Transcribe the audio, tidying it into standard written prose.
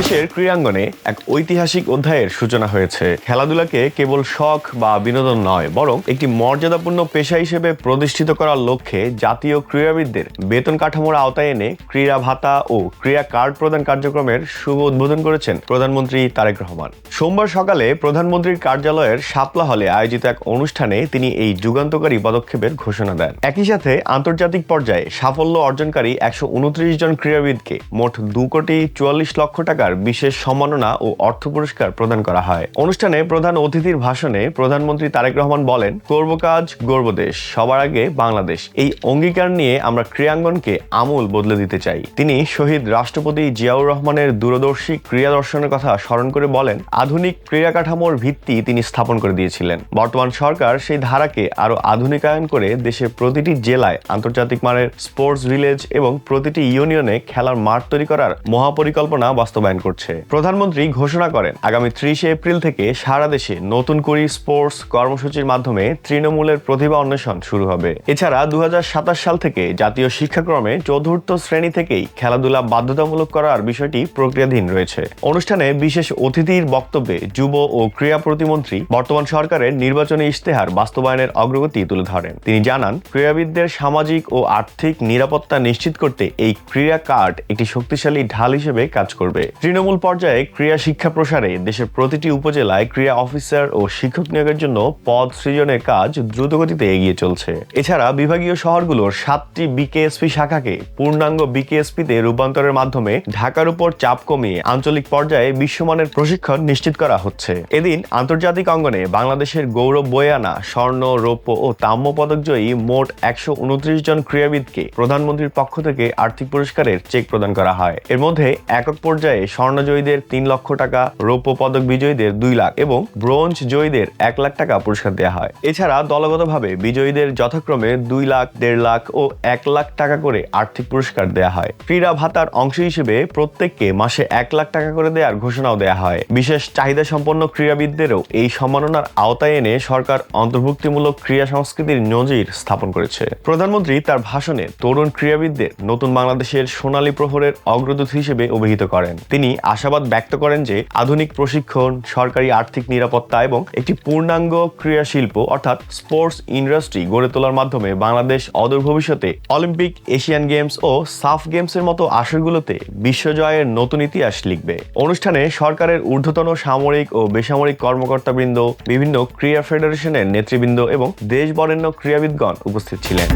বাংলাদেশের ক্রীড়াঙ্গনে এক ঐতিহাসিক অধ্যায়ের সূচনা হয়েছে। খেলাধুলাকে কেবল শখ বা বিনোদন নয়, বরং একটি মর্যাদাপূর্ণ পেশা হিসেবে প্রতিষ্ঠিত করার লক্ষ্যে জাতীয় ক্রীড়াবিদদের বেতন কাঠামোর আওতায় এনে ক্রীড়া ভাতা ও ক্রীড়া কার্ড প্রদান কার্যক্রমের শুভ উদ্বোধন করেছেন প্রধানমন্ত্রী তারেক রহমান। সোমবার সকালে প্রধানমন্ত্রীর কার্যালয়ের শাপলা হলে আয়োজিত এক অনুষ্ঠানে তিনি এই যুগান্তকারী পদক্ষেপের ঘোষণা দেন। একই সাথে আন্তর্জাতিক পর্যায়ে সাফল্য অর্জনকারী 129 জন ক্রীড়াবিদকে মোট 2,44,00,000 টাকার বিশেষ সম্মাননা ও অর্থ পুরস্কার প্রদান করা হয়। অনুষ্ঠানে প্রধান অতিথির ভাষণে প্রধানমন্ত্রী তারেক রহমান বলেন, করব কাজ, গর্ব দেশ, সবার আগে বাংলাদেশ। এই অঙ্গীকার নিয়ে আমরা ক্রীড়াঙ্গনকে আমূল বদলে দিতে চাই। তিনি শহীদ রাষ্ট্রপতি জিয়াউর রহমানের দূরদর্শী ক্রীড়া দর্শনের কথা স্মরণ করে বলেন, আধুনিক ক্রীড়া কাঠামোর ভিত্তি তিনি স্থাপন করে দিয়েছিলেন। বর্তমান সরকার সেই ধারাকে আরো আধুনিকায়ন করে দেশের প্রতিটি জেলায় আন্তর্জাতিক মানের স্পোর্টস ভিলেজ এবং প্রতিটি ইউনিয়নে খেলার মাঠ তৈরি করার মহাপরিকল্পনা বাস্তবায়ন করছে। প্রধানমন্ত্রী ঘোষণা করেন, আগামী 30 এপ্রিল থেকে সারা দেশে নতুন করে স্পোর্টস কর্মসূচির মাধ্যমে তৃণমূলের প্রতিভা অন্বেষণ শুরু হবে। এছাড়া 2027 সাল থেকে জাতীয় শিক্ষাক্রমে চতুর্থ শ্রেণী থেকেই খেলাধুলা বাধ্যতামূলক করার বিষয়টি প্রক্রিয়াধীন রয়েছে। অনুষ্ঠানে বিশেষ অতিথির বক্তব্যে যুব ও ক্রীড়া প্রতিমন্ত্রী বর্তমান সরকারের নির্বাচনী ইশতেহার বাস্তবায়নের অগ্রগতি তুলে ধরেন। তিনি জানান, ক্রীড়াবিদদের সামাজিক ও আর্থিক নিরাপত্তা নিশ্চিত করতে এই ক্রীড়া কার্ড একটি শক্তিশালী ঢাল হিসেবে কাজ করবে। তৃণমূল পর্যায়ে ক্রীড়া শিক্ষা প্রসারে দেশের প্রতিটি উপজেলায় ক্রীড়া অফিসার ও শিক্ষক নিয়োগের জন্য পদ সৃজনের কাজ দ্রুতগতিতে এগিয়ে চলছে। এছাড়া বিভাগীয় শহরগুলোর 7টি বিকেএসপি শাখাকে পূর্ণাঙ্গ বিকেএসপিতে রূপান্তরের মাধ্যমে ঢাকার উপর চাপ কমিয়ে আঞ্চলিক পর্যায়ে বিশ্বমানের প্রশিক্ষণ নিশ্চিত করা হচ্ছে। এদিন আন্তর্জাতিক অঙ্গনে বাংলাদেশের গৌরব বয়ে আনা স্বর্ণ, রৌপ্য ও তাম্য পদকজয়ী মোট 129 জন ক্রীড়াবিদকে প্রধানমন্ত্রীর পক্ষ থেকে আর্থিক পুরস্কারের চেক প্রদান করা হয়। এর মধ্যে একক পর্যায়ে স্বর্ণজয়ীদের 3 লক্ষ টাকা, রৌপ্য পদক বিজয়ীদের 2 লাখ এবং ব্রোঞ্জ জয়ীদের 1 লাখ টাকা পুরস্কার দেওয়া হয়। এছাড়া দলগতভাবে বিজয়ীদের যথাক্রমে 2 লাখ, 1.5 লাখ ও 1 লাখ টাকা করে আর্থিক পুরস্কার দেওয়া হয়। ক্রীড়া ভাতার অংশ হিসেবে প্রত্যেককে মাসে 1 লাখ টাকা করে দেওয়ার ঘোষণাও দেওয়া হয়। বিশেষ চাহিদা সম্পন্ন ক্রীড়াবিদদেরও এই সম্মাননার আওতায় এনে সরকার অন্তর্ভুক্তিমূলক ক্রীড়া সংস্কৃতির নজির স্থাপন করেছে। প্রধানমন্ত্রী তার ভাষণে তরুণ ক্রীড়াবিদদের নতুন বাংলাদেশের সোনালী প্রহরের অগ্রদূত হিসেবে অভিহিত করেন। তিনি আশাবাদ ব্যক্ত করেন যে আধুনিক প্রশিক্ষণ, সরকারি আর্থিক নিরাপত্তা এবং একটি পূর্ণাঙ্গ ক্রীড়া শিল্প অর্থাৎ স্পোর্টস ইন্ডাস্ট্রি গড়ে তোলার মাধ্যমে বাংলাদেশ অদূর ভবিষ্যতে অলিম্পিক, এশিয়ান গেমস ও সাফ গেমসের মতো আসরগুলোতে বিশ্বজয়ের নতুন ইতিহাস লিখবে। অনুষ্ঠানে সরকারের ঊর্ধ্বতন সামরিক ও বেসামরিক কর্মকর্তাবৃন্দ, বিভিন্ন ক্রীড়া ফেডারেশনের নেতৃবৃন্দ এবং দেশ বরেণ্য ক্রীড়াবিদগণ উপস্থিত ছিলেন।